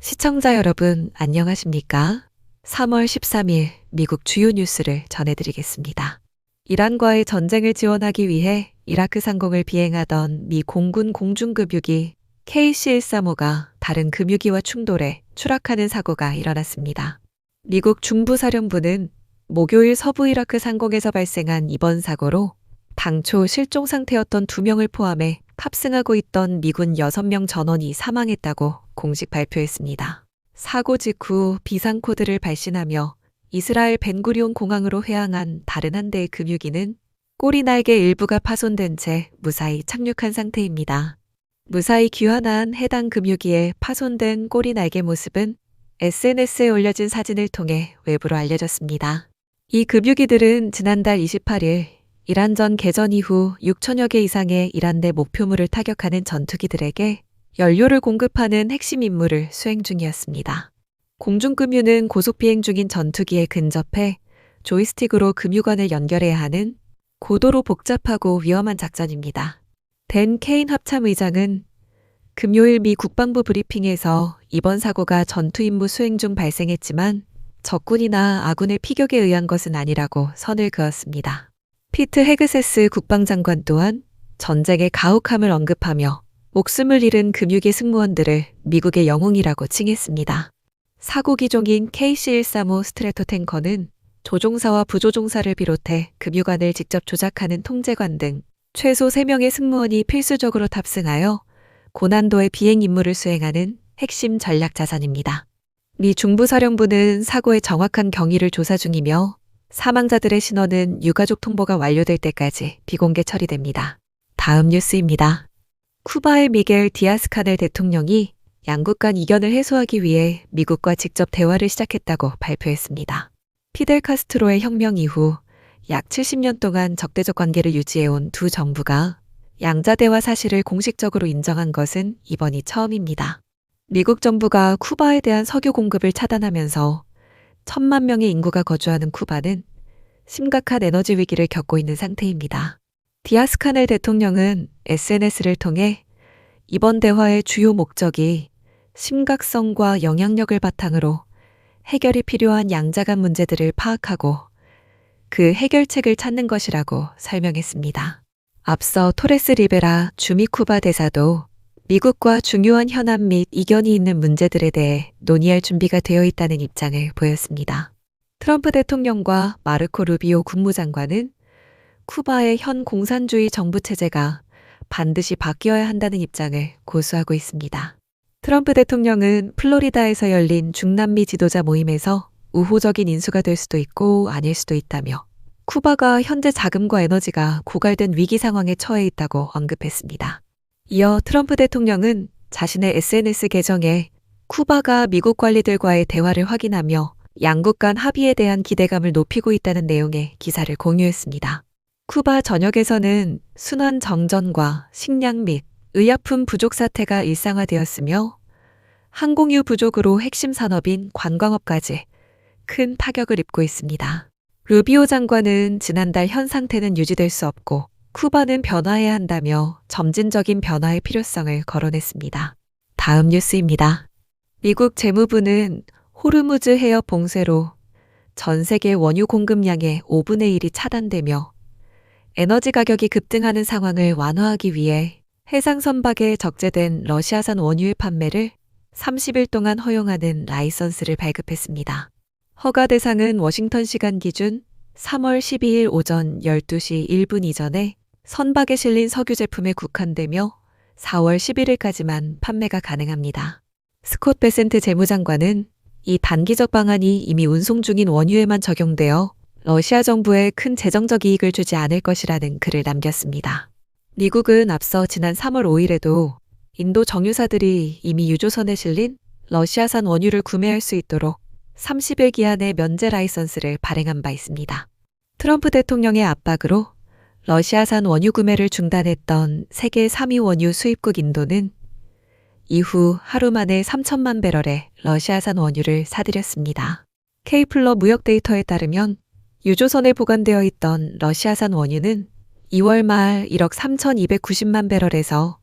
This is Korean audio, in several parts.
시청자 여러분, 안녕하십니까? 3월 13일 미국 주요 뉴스를 전해드리겠습니다. 이란과의 전쟁을 지원하기 위해 이라크 상공을 비행하던 미 공군 공중급유기 KC-135가 다른 급유기와 충돌해 추락하는 사고가 일어났습니다. 미국 중부사령부는 목요일 서부 이라크 상공에서 발생한 이번 사고로 당초 실종 상태였던 2명을 포함해 탑승하고 있던 미군 6명 전원이 사망했다고 공식 발표했습니다. 사고 직후 비상코드를 발신하며 이스라엘 벤구리온 공항으로 회항한 다른 한 대의 급유기는 꼬리 날개 일부가 파손된 채 무사히 착륙한 상태입니다. 무사히 귀환한 해당 급유기의 파손된 꼬리 날개 모습은 SNS에 올려진 사진을 통해 외부로 알려졌습니다. 이 급유기들은 지난달 28일 이란전 개전 이후 6천여 개 이상의 이란 내 목표물을 타격하는 전투기들에게 연료를 공급하는 핵심 임무를 수행 중이었습니다. 공중급유는 고속비행 중인 전투기에 근접해 조이스틱으로 급유관을 연결해야 하는 고도로 복잡하고 위험한 작전입니다. 댄 케인 합참의장은 금요일 미 국방부 브리핑에서 이번 사고가 전투 임무 수행 중 발생했지만 적군이나 아군의 피격에 의한 것은 아니라고 선을 그었습니다. 피트 헤그세스 국방장관 또한 전쟁의 가혹함을 언급하며 목숨을 잃은 급유기 승무원들을 미국의 영웅이라고 칭했습니다. 사고 기종인 KC-135 스트래토 탱커는 조종사와 부조종사를 비롯해 급유관을 직접 조작하는 통제관 등 최소 3명의 승무원이 필수적으로 탑승하여 고난도의 비행 임무를 수행하는 핵심 전략 자산입니다. 미 중부사령부는 사고의 정확한 경위를 조사 중이며 사망자들의 신원은 유가족 통보가 완료될 때까지 비공개 처리됩니다. 다음 뉴스입니다. 쿠바의 미겔 디아스카넬 대통령이 양국 간 이견을 해소하기 위해 미국과 직접 대화를 시작했다고 발표했습니다. 피델 카스트로의 혁명 이후 약 70년 동안 적대적 관계를 유지해온 두 정부가 양자 대화 사실을 공식적으로 인정한 것은 이번이 처음입니다. 미국 정부가 쿠바에 대한 석유 공급을 차단하면서 1,000만 명의 인구가 거주하는 쿠바는 심각한 에너지 위기를 겪고 있는 상태입니다. 디아스카넬 대통령은 SNS를 통해 이번 대화의 주요 목적이 심각성과 영향력을 바탕으로 해결이 필요한 양자 간 문제들을 파악하고 그 해결책을 찾는 것이라고 설명했습니다. 앞서 토레스 리베라 주미 쿠바 대사도 미국과 중요한 현안 및 이견이 있는 문제들에 대해 논의할 준비가 되어 있다는 입장을 보였습니다. 트럼프 대통령과 마르코 루비오 국무장관은 쿠바의 현 공산주의 정부 체제가 반드시 바뀌어야 한다는 입장을 고수하고 있습니다. 트럼프 대통령은 플로리다에서 열린 중남미 지도자 모임에서 우호적인 인수가 될 수도 있고 아닐 수도 있다며 쿠바가 현재 자금과 에너지가 고갈된 위기 상황에 처해 있다고 언급했습니다. 이어 트럼프 대통령은 자신의 SNS 계정에 쿠바가 미국 관리들과의 대화를 확인하며 양국 간 합의에 대한 기대감을 높이고 있다는 내용의 기사를 공유했습니다. 쿠바 전역에서는 순환 정전과 식량 및 의약품 부족 사태가 일상화되었으며 항공유 부족으로 핵심 산업인 관광업까지 큰 타격을 입고 있습니다. 루비오 장관은 지난달 현 상태는 유지될 수 없고 쿠바는 변화해야 한다며 점진적인 변화의 필요성을 거론했습니다. 다음 뉴스입니다. 미국 재무부는 호르무즈 해협 봉쇄로 전 세계 원유 공급량의 5분의 1이 차단되며 에너지 가격이 급등하는 상황을 완화하기 위해 해상 선박에 적재된 러시아산 원유의 판매를 30일 동안 허용하는 라이선스를 발급했습니다. 허가 대상은 워싱턴 시간 기준 3월 12일 오전 12시 1분 이전에 선박에 실린 석유 제품에 국한되며 4월 11일까지만 판매가 가능합니다. 스콧 베센트 재무장관은 이 단기적 방안이 이미 운송 중인 원유에만 적용되어 러시아 정부에 큰 재정적 이익을 주지 않을 것이라는 글을 남겼습니다. 미국은 앞서 지난 3월 5일에도 인도 정유사들이 이미 유조선에 실린 러시아산 원유를 구매할 수 있도록 30일 기한의 면제 라이선스를 발행한 바 있습니다. 트럼프 대통령의 압박으로 러시아산 원유 구매를 중단했던 세계 3위 원유 수입국 인도는 이후 하루 만에 3천만 배럴의 러시아산 원유를 사들였습니다. K플러 무역 데이터에 따르면 유조선에 보관되어 있던 러시아산 원유는 2월 말 1억 3,290만 배럴에서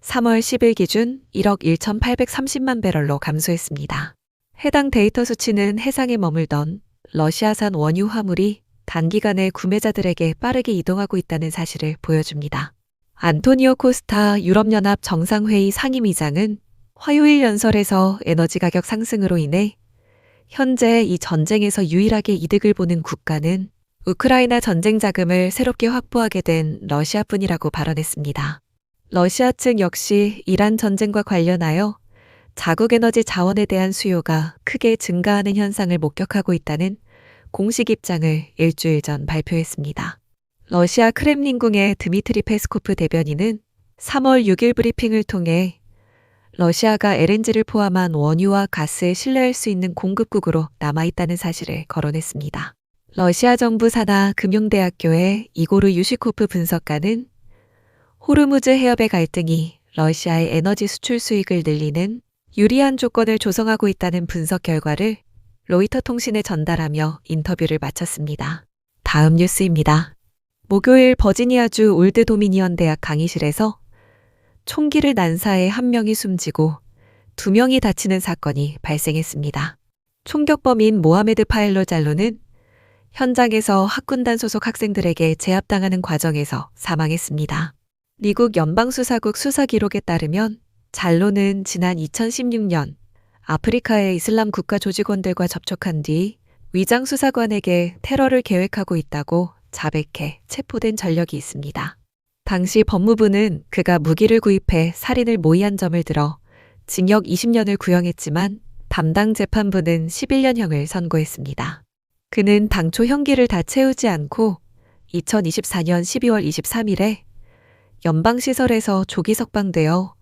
3월 10일 기준 1억 1,830만 배럴로 감소했습니다. 해당 데이터 수치는 해상에 머물던 러시아산 원유 화물이 단기간에 구매자들에게 빠르게 이동하고 있다는 사실을 보여줍니다. 안토니오 코스타 유럽연합 정상회의 상임위장은 화요일 연설에서 에너지 가격 상승으로 인해 현재 이 전쟁에서 유일하게 이득을 보는 국가는 우크라이나 전쟁 자금을 새롭게 확보하게 된 러시아뿐이라고 발언했습니다. 러시아 측 역시 이란 전쟁과 관련하여 자국 에너지 자원에 대한 수요가 크게 증가하는 현상을 목격하고 있다는 공식 입장을 일주일 전 발표했습니다. 러시아 크렘린궁의 드미트리 페스코프 대변인은 3월 6일 브리핑을 통해 러시아가 LNG를 포함한 원유와 가스에 신뢰할 수 있는 공급국으로 남아있다는 사실을 거론했습니다. 러시아 정부 산하 금융대학교의 이고르 유시코프 분석가는 호르무즈 해협의 갈등이 러시아의 에너지 수출 수익을 늘리는 유리한 조건을 조성하고 있다는 분석 결과를 로이터 통신에 전달하며 인터뷰를 마쳤습니다. 다음 뉴스입니다. 목요일 버지니아주 올드 도미니언 대학 강의실에서 총기를 난사해 한 명이 숨지고 2명이 다치는 사건이 발생했습니다. 총격범인 모하메드 파엘로 잘로는 현장에서 학군단 소속 학생들에게 제압당하는 과정에서 사망했습니다. 미국 연방수사국 수사 기록에 따르면 잘로는 지난 2016년 아프리카의 이슬람 국가 조직원들과 접촉한 뒤 위장수사관에게 테러를 계획하고 있다고 자백해 체포된 전력이 있습니다. 당시 법무부는 그가 무기를 구입해 살인을 모의한 점을 들어 징역 20년을 구형했지만 담당 재판부는 11년형을 선고했습니다. 그는 당초 형기를 다 채우지 않고 2024년 12월 23일에 연방시설에서 조기 석방되어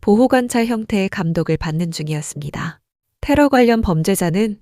보호관찰 형태의 감독을 받는 중이었습니다. 테러 관련 범죄자는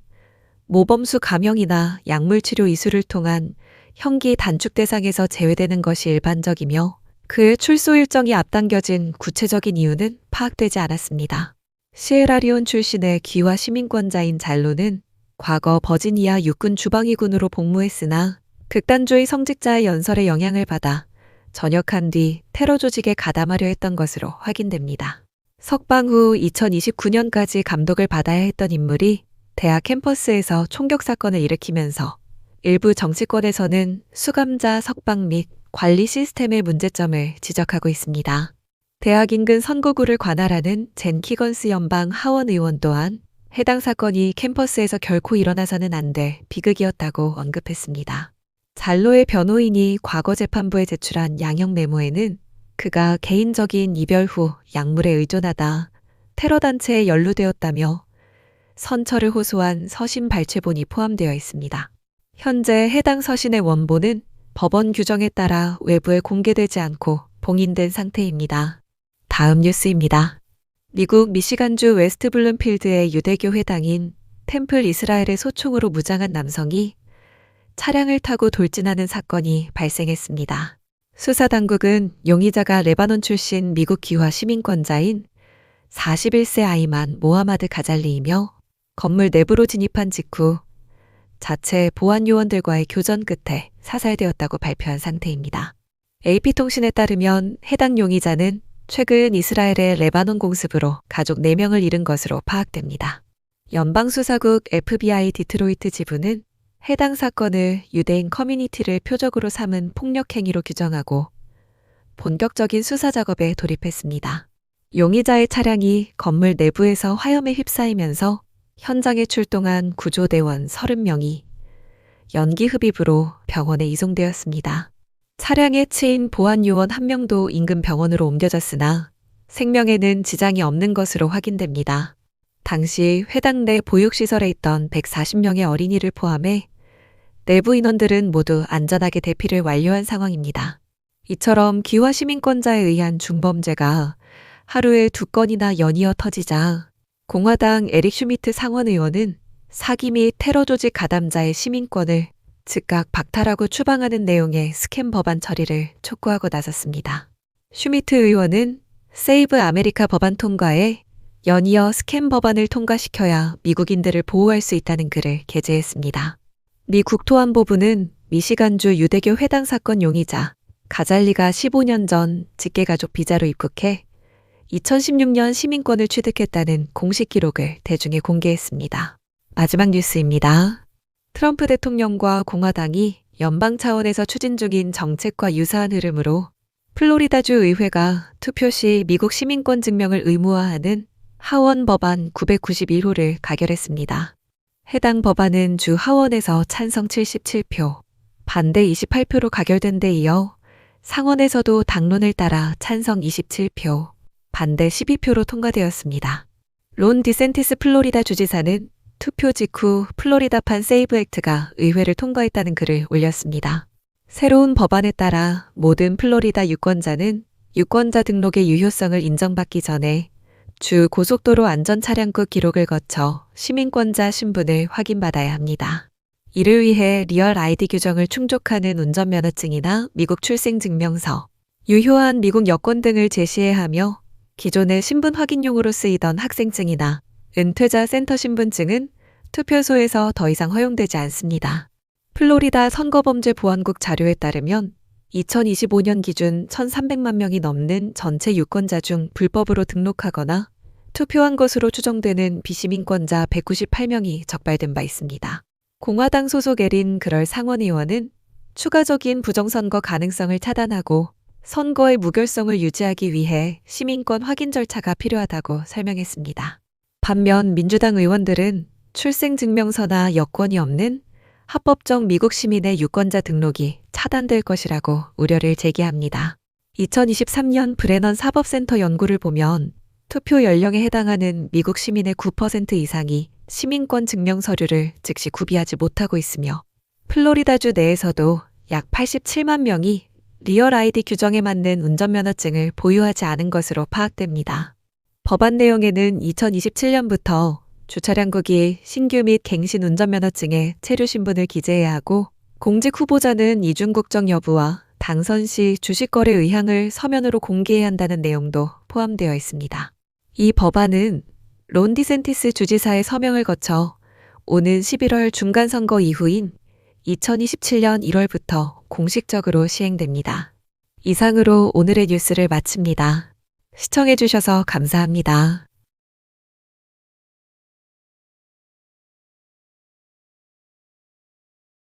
모범수 감형이나 약물치료 이수를 통한 형기 단축 대상에서 제외되는 것이 일반적이며 그의 출소 일정이 앞당겨진 구체적인 이유는 파악되지 않았습니다. 시에라리온 출신의 귀화 시민권자인 잘로는 과거 버지니아 육군 주방위군으로 복무했으나 극단주의 성직자의 연설에 영향을 받아 전역한 뒤 테러 조직에 가담하려 했던 것으로 확인됩니다. 석방 후 2029년까지 감독을 받아야 했던 인물이 대학 캠퍼스에서 총격 사건을 일으키면서 일부 정치권에서는 수감자 석방 및 관리 시스템의 문제점을 지적하고 있습니다. 대학 인근 선거구를 관할하는 젠 키건스 연방 하원 의원 또한 해당 사건이 캠퍼스에서 결코 일어나서는 안 될 비극이었다고 언급했습니다. 잘로의 변호인이 과거 재판부에 제출한 양형 메모에는 그가 개인적인 이별 후 약물에 의존하다 테러단체에 연루되었다며 선처를 호소한 서신 발췌본이 포함되어 있습니다. 현재 해당 서신의 원본은 법원 규정에 따라 외부에 공개되지 않고 봉인된 상태입니다. 다음 뉴스입니다. 미국 미시간주 웨스트 블룸필드의 유대교 회당인 템플 이스라엘의 소총으로 무장한 남성이 차량을 타고 돌진하는 사건이 발생했습니다. 수사당국은 용의자가 레바논 출신 미국 귀화 시민권자인 41세 아이만 모하마드 가잘리이며 건물 내부로 진입한 직후 자체 보안 요원들과의 교전 끝에 사살되었다고 발표한 상태입니다. AP통신에 따르면 해당 용의자는 최근 이스라엘의 레바논 공습으로 가족 4명을 잃은 것으로 파악됩니다. 연방수사국 FBI 디트로이트 지부는 해당 사건을 유대인 커뮤니티를 표적으로 삼은 폭력 행위로 규정하고 본격적인 수사 작업에 돌입했습니다. 용의자의 차량이 건물 내부에서 화염에 휩싸이면서 현장에 출동한 구조대원 30명이 연기 흡입으로 병원에 이송되었습니다. 차량에 치인 보안 요원 1명도 인근 병원으로 옮겨졌으나 생명에는 지장이 없는 것으로 확인됩니다. 당시 회당 내 보육시설에 있던 140명의 어린이를 포함해 내부 인원들은 모두 안전하게 대피를 완료한 상황입니다. 이처럼 귀화 시민권자에 의한 중범죄가 하루에 2건이나 연이어 터지자 공화당 에릭 슈미트 상원 의원은 사기 및 테러 조직 가담자의 시민권을 즉각 박탈하고 추방하는 내용의 스캠 법안 처리를 촉구하고 나섰습니다. 슈미트 의원은 세이브 아메리카 법안 통과에 연이어 스캠 법안을 통과시켜야 미국인들을 보호할 수 있다는 글을 게재했습니다. 미 국토안보부는 미시간주 유대교 회당 사건 용의자 가잘리가 15년 전 직계가족 비자로 입국해 2016년 시민권을 취득했다는 공식 기록을 대중에 공개했습니다. 마지막 뉴스입니다. 트럼프 대통령과 공화당이 연방 차원에서 추진 중인 정책과 유사한 흐름으로 플로리다주 의회가 투표 시 미국 시민권 증명을 의무화하는 하원 법안 991호를 가결했습니다. 해당 법안은 주 하원에서 찬성 77표, 반대 28표로 가결된 데 이어 상원에서도 당론을 따라 찬성 27표, 반대 12표로 통과되었습니다. 론 디센티스 플로리다 주지사는 투표 직후 플로리다판 세이브 액트가 의회를 통과했다는 글을 올렸습니다. 새로운 법안에 따라 모든 플로리다 유권자는 유권자 등록의 유효성을 인정받기 전에 주 고속도로 안전차량국 기록을 거쳐 시민권자 신분을 확인받아야 합니다. 이를 위해 리얼 아이디 규정을 충족하는 운전면허증이나 미국 출생증명서, 유효한 미국 여권 등을 제시해야 하며 기존의 신분 확인용으로 쓰이던 학생증이나 은퇴자 센터 신분증은 투표소에서 더 이상 허용되지 않습니다. 플로리다 선거범죄보안국 자료에 따르면 2025년 기준 1,300만 명이 넘는 전체 유권자 중 불법으로 등록하거나 투표한 것으로 추정되는 비시민권자 198명이 적발된 바 있습니다. 공화당 소속 에린 그럴 상원의원은 추가적인 부정선거 가능성을 차단하고 선거의 무결성을 유지하기 위해 시민권 확인 절차가 필요하다고 설명했습니다. 반면 민주당 의원들은 출생증명서나 여권이 없는 합법적 미국 시민의 유권자 등록이 차단될 것이라고 우려를 제기합니다. 2023년 브레넌 사법센터 연구를 보면 투표 연령에 해당하는 미국 시민의 9% 이상이 시민권 증명 서류를 즉시 구비하지 못하고 있으며 플로리다주 내에서도 약 87만 명이 리얼 아이디 규정에 맞는 운전면허증을 보유하지 않은 것으로 파악됩니다. 법안 내용에는 2027년부터 주차량국이 신규 및 갱신 운전면허증에 체류 신분을 기재해야 하고 공직 후보자는 이중 국적 여부와 당선 시 주식거래 의향을 서면으로 공개해야 한다는 내용도 포함되어 있습니다. 이 법안은 론 디센티스 주지사의 서명을 거쳐 오는 11월 중간선거 이후인 2027년 1월부터 공식적으로 시행됩니다. 이상으로 오늘의 뉴스를 마칩니다. 시청해주셔서 감사합니다.